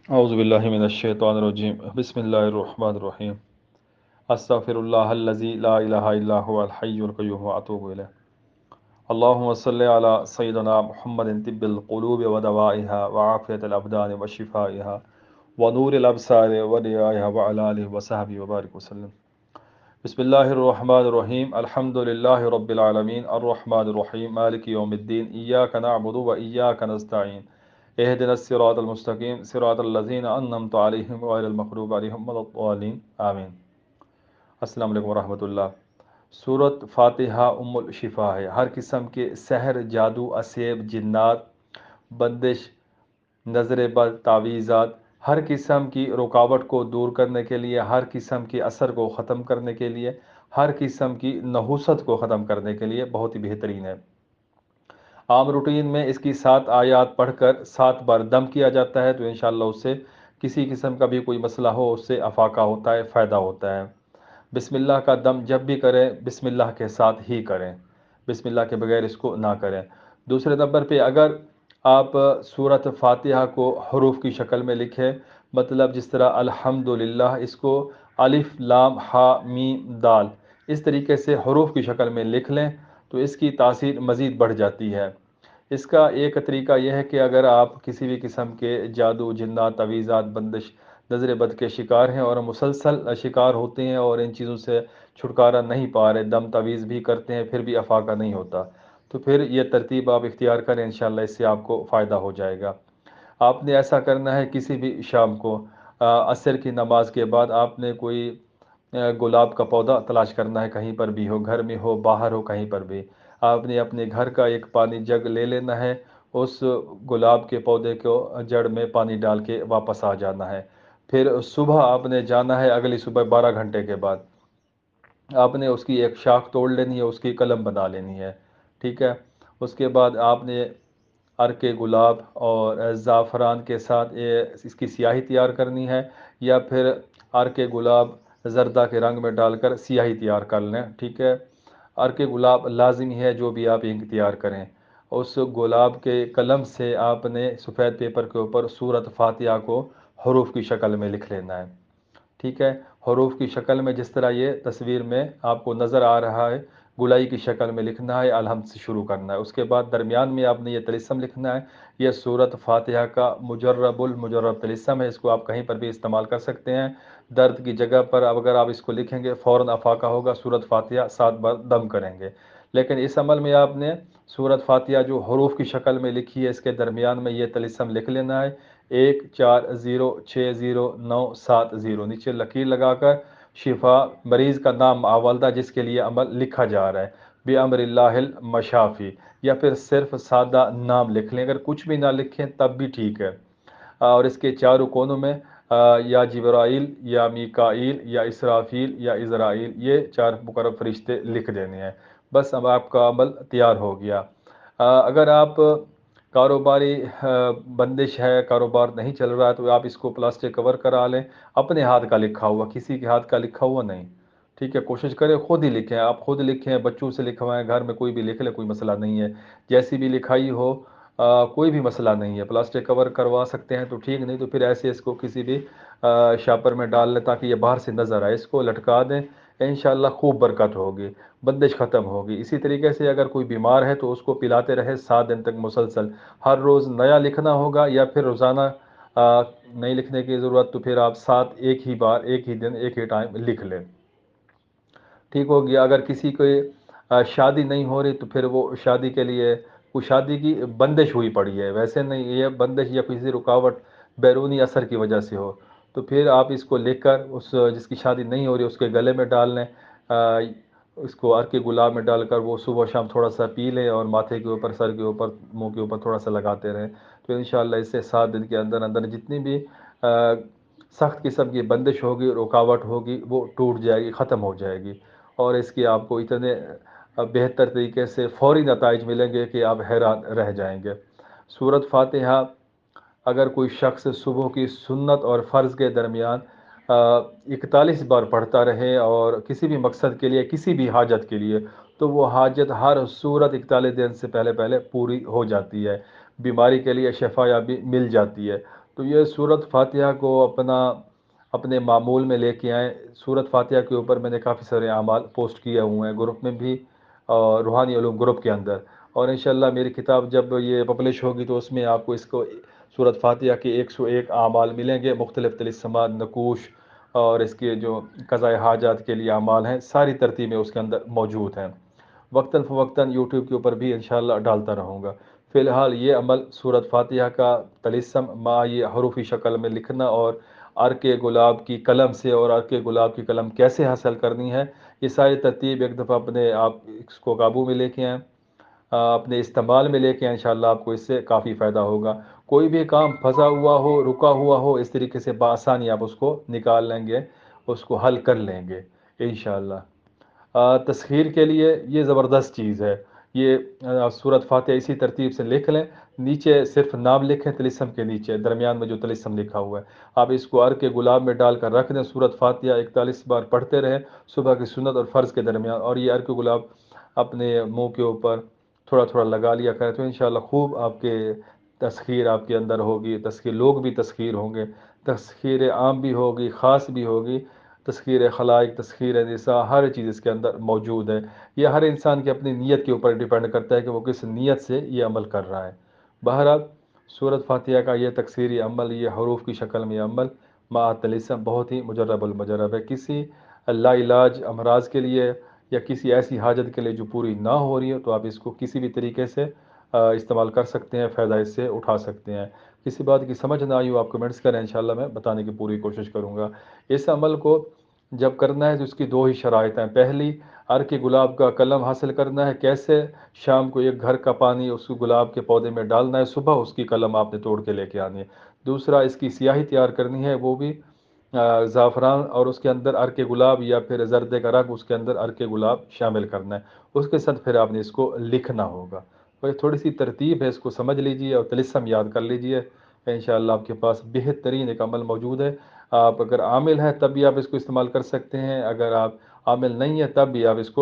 اعوذ باللہ من الشیطان الرجیم بسم اللہ الرحمن الرحیم استغفر اللہ الذی لا الہ الا هو الحی القیوم واتوب الیہ اللہم صلی علی سیدنا محمد طب القلوب ودوائها وعافیت الابدان وشفائها ونور الابصار وضیائها وعلی آلہ وصحبہ وبارک وسلم۔ بسم اللہ الرحمن الرحیم الحمد للہ رب العالمین الرحمن الرحیم مالک یوم الدین ایاک نعبد و ایاک نستعین اہدنا الصراط المستقیم صراط الذین انعمت علیہم غیر المغضوب علیہم ولا الضالین آمین۔ السلام علیکم ورحمۃ اللہ۔ سورۃ فاتحہ ام الشفا ہے، ہر قسم کے سحر، جادو، اسیب، جنات، بندش، نظر بد، تعویذات، ہر قسم کی رکاوٹ کو دور کرنے کے لیے، ہر قسم کے اثر کو ختم کرنے کے لیے، ہر قسم کی نحوست کو ختم کرنے کے لیے بہت ہی بہترین ہے۔ عام روٹین میں اس کی 7 آیات پڑھ کر 7 بار دم کیا جاتا ہے تو انشاءاللہ اس سے کسی قسم کا بھی کوئی مسئلہ ہو اس سے افاقہ ہوتا ہے، فائدہ ہوتا ہے۔ بسم اللہ کا دم جب بھی کریں بسم اللہ کے ساتھ ہی کریں، بسم اللہ کے بغیر اس کو نہ کریں۔ دوسرے نمبر پہ اگر آپ سورۃ فاتحہ کو حروف کی شکل میں لکھیں، مطلب جس طرح الحمدللہ اس کو الف لام ہا میم دال اس طریقے سے حروف کی شکل میں لکھ لیں تو اس کی تاثیر مزید بڑھ جاتی ہے۔ اس کا ایک طریقہ یہ ہے کہ اگر آپ کسی بھی قسم کے جادو، جنات، تعویذات، بندش، نظر بد کے شکار ہیں اور مسلسل شکار ہوتے ہیں اور ان چیزوں سے چھٹکارا نہیں پا رہے، دم تعویذ بھی کرتے ہیں پھر بھی افاقہ نہیں ہوتا، تو پھر یہ ترتیب آپ اختیار کریں، انشاءاللہ اس سے آپ کو فائدہ ہو جائے گا۔ آپ نے ایسا کرنا ہے کسی بھی شام کو عصر کی نماز کے بعد آپ نے کوئی گلاب کا پودا تلاش کرنا ہے، کہیں پر بھی ہو، گھر میں ہو، باہر ہو، کہیں پر بھی آپ نے اپنے گھر کا ایک پانی جگ لے لینا ہے، اس گلاب کے پودے کو جڑ میں پانی ڈال کے واپس آ جانا ہے۔ پھر صبح آپ نے جانا ہے، اگلی صبح 12 گھنٹے کے بعد آپ نے اس کی ایک شاخ توڑ لینی ہے، اس کی قلم بنا لینی ہے، ٹھیک ہے۔ اس کے بعد آپ نے عرق گلاب اور زعفران کے ساتھ اس کی سیاہی تیار کرنی ہے، یا پھر عرق گلاب زردہ کے رنگ میں ڈال کر سیاہی تیار کر لیں، ٹھیک ہے۔ عرق گلاب لازمی ہے جو بھی آپ انک تیار کریں۔ اس گلاب کے قلم سے آپ نے سفید پیپر کے اوپر سورۃ فاتحہ کو حروف کی شکل میں لکھ لینا ہے، ٹھیک ہے۔ حروف کی شکل میں جس طرح یہ تصویر میں آپ کو نظر آ رہا ہے، گلائی کی شکل میں لکھنا ہے، الحمد سے شروع کرنا ہے۔ اس کے بعد درمیان میں آپ نے یہ طلسم لکھنا ہے، یہ سورۃ فاتحہ کا مجرب المجرب طلسم ہے، اس کو آپ کہیں پر بھی استعمال کر سکتے ہیں۔ درد کی جگہ پر اب اگر آپ اس کو لکھیں گے فوراً افاقہ ہوگا، سورۃ فاتحہ 7 بار دم کریں گے۔ لیکن اس عمل میں آپ نے سورۃ فاتحہ جو حروف کی شکل میں لکھی ہے اس کے درمیان میں یہ طلسم لکھ لینا ہے، 14060970، نیچے لکیر لگا کر شفا مریض کا نام والدہ جس کے لیے عمل لکھا جا رہا ہے، بِأَمْرِ اللَّهِ الْمَشَافِي، یا پھر صرف سادہ نام لکھ لیں، اگر کچھ بھی نہ لکھیں تب بھی ٹھیک ہے۔ اور اس کے چاروں کونوں میں یا جبرائیل یا میکائیل یا اسرافیل یا اسرائیل، یہ 4 مقرب فرشتے لکھ دینے ہیں، بس اب آپ کا عمل تیار ہو گیا۔ اگر آپ کاروباری بندش ہے، کاروبار نہیں چل رہا ہے تو آپ اس کو پلاسٹک کور کرا لیں، اپنے ہاتھ کا لکھا ہوا، کسی کے ہاتھ کا لکھا ہوا نہیں، ٹھیک ہے۔ کوشش کریں خود ہی لکھیں، آپ خود لکھیں، بچوں سے لکھوائیں، گھر میں کوئی بھی لکھ لے، کوئی مسئلہ نہیں ہے، جیسی بھی لکھائی ہو کوئی بھی مسئلہ نہیں ہے۔ پلاسٹک کور کروا سکتے ہیں تو ٹھیک، نہیں تو پھر ایسے اس کو کسی بھی شاپر میں ڈال لیں تاکہ یہ باہر سے نظر آئے، اس کو لٹکا دیں، انشاءاللہ خوب برکت ہوگی، بندش ختم ہوگی۔ اسی طریقے سے اگر کوئی بیمار ہے تو اس کو پلاتے رہے 7 دن تک مسلسل، ہر روز نیا لکھنا ہوگا، یا پھر روزانہ نہیں لکھنے کی ضرورت تو پھر آپ 7 ایک ہی بار، ایک ہی دن، ایک ہی ٹائم لکھ لیں، ٹھیک ہو گیا۔ اگر کسی کو شادی نہیں ہو رہی تو پھر وہ شادی کے لیے کوئی شادی کی بندش ہوئی پڑی ہے، ویسے نہیں، یہ بندش یا کسی رکاوٹ بیرونی اثر کی وجہ سے ہو تو پھر آپ اس کو لکھ کر اس جس کی شادی نہیں ہو رہی اس کے گلے میں ڈال لیں، اس کو عرق گلاب میں ڈال کر وہ صبح شام تھوڑا سا پی لیں، اور ماتھے کے اوپر، سر کے اوپر، منہ کے اوپر تھوڑا سا لگاتے رہیں، تو انشاءاللہ اس سے 7 دن کے اندر اندر جتنی بھی سخت قسم کی بندش ہوگی، رکاوٹ ہوگی، وہ ٹوٹ جائے گی، ختم ہو جائے گی، اور اس کی آپ کو اتنے بہتر طریقے سے فوری نتائج ملیں گے کہ آپ حیران رہ جائیں گے۔ سورۃ فاتحہ اگر کوئی شخص صبح کی سنت اور فرض کے درمیان 41 بار پڑھتا رہے اور کسی بھی مقصد کے لیے، کسی بھی حاجت کے لیے، تو وہ حاجت ہر صورت 41 دن سے پہلے پہلے پوری ہو جاتی ہے، بیماری کے لیے شفا یابی مل جاتی ہے۔ تو یہ صورت فاتحہ کو اپنے معمول میں لے کے آئیں۔ صورت فاتحہ کے اوپر میں نے کافی سارے اعمال پوسٹ کیے ہوئے ہیں گروپ میں بھی، اور روحانی علوم گروپ کے اندر، اور انشاءاللہ میری کتاب جب یہ پبلش ہوگی تو اس میں آپ کو اس کو صورت فاتحہ کے 101 اعمال ملیں گے، مختلف طلسمات، نقوش، اور اس کے جو قضاء حاجات کے لیے اعمال ہیں، ساری ترتیبیں اس کے اندر موجود ہیں۔ وقتاً فوقتاً یوٹیوب کے اوپر بھی انشاءاللہ ڈالتا رہوں گا۔ فی الحال یہ عمل صورت فاتحہ کا طلسم یہ حروفی شکل میں لکھنا، اور عرق گلاب کی قلم سے، اور عرق گلاب کی قلم کیسے حاصل کرنی ہے، یہ ساری ترتیب ایک دفعہ اپنے آپ اس کو قابو میں لے کے آئیں، اپنے استعمال میں لے کے آئیں، انشاءاللہ آپ کو اس سے کافی فائدہ ہوگا۔ کوئی بھی کام پھنسا ہوا ہو، رکا ہوا ہو، اس طریقے سے بآسانی آپ اس کو نکال لیں گے، اس کو حل کر لیں گے انشاءاللہ۔ تسخیر کے لیے یہ زبردست چیز ہے۔ یہ سورت فاتحہ اسی ترتیب سے لکھ لیں، نیچے صرف نام لکھیں طلسم کے نیچے، درمیان میں جو طلسم لکھا ہوا ہے آپ اس کو عرق گلاب میں ڈال کر رکھ دیں، سورت فاتحہ 41 بار پڑھتے رہیں صبح کی سنت اور فرض کے درمیان، اور یہ عرق گلاب اپنے منہ کے اوپر تھوڑا تھوڑا لگا لیا کریں، تو انشاءاللہ خوب آپ کے تسخیر آپ کے اندر ہوگی، تسخیر لوگ بھی تسخیر ہوں گے، تسخیر عام بھی ہوگی، خاص بھی ہوگی، تسخیر خلائق، تسخیر نساء، ہر چیز اس کے اندر موجود ہے۔ یہ ہر انسان کی اپنی نیت کے اوپر ڈیپینڈ کرتا ہے کہ وہ کس نیت سے یہ عمل کر رہا ہے۔ بہرحال سورت فاتحہ کا یہ تکثیری عمل، یہ حروف کی شکل میں عمل مع طلسم بہت ہی مجرب المجرب ہے۔ کسی لا علاج امراض کے لیے یا کسی ایسی حاجت کے لیے جو پوری نہ ہو رہی ہے، تو آپ اس کو کسی بھی طریقے سے استعمال کر سکتے ہیں، فائدہ اس سے اٹھا سکتے ہیں۔ کسی بات کی سمجھ نہ آئی ہو آپ کمنٹس کریں، انشاءاللہ میں بتانے کی پوری کوشش کروں گا۔ اس عمل کو جب کرنا ہے تو اس کی دو ہی شرائط ہیں۔ پہلی، عرق گلاب کا قلم حاصل کرنا ہے۔ کیسے؟ شام کو ایک گھر کا پانی اس کو گلاب کے پودے میں ڈالنا ہے، صبح اس کی قلم آپ نے توڑ کے لے کے آنی ہے۔ دوسرا، اس کی سیاہی تیار کرنی ہے، وہ بھی زعفران، اور اس کے اندر عرق گلاب یا پھر زردے کا رنگ، اس کے اندر عرق گلاب شامل کرنا ہے، اس کے ساتھ پھر آپ نے اس کو لکھنا ہوگا۔ تو یہ تھوڑی سی ترتیب ہے، اس کو سمجھ لیجئے اور طلسم یاد کر لیجئے، انشاءاللہ آپ کے پاس بہترین ایک عمل موجود ہے۔ آپ اگر عامل ہیں تب بھی آپ اس کو استعمال کر سکتے ہیں، اگر آپ عامل نہیں ہیں تب بھی آپ اس کو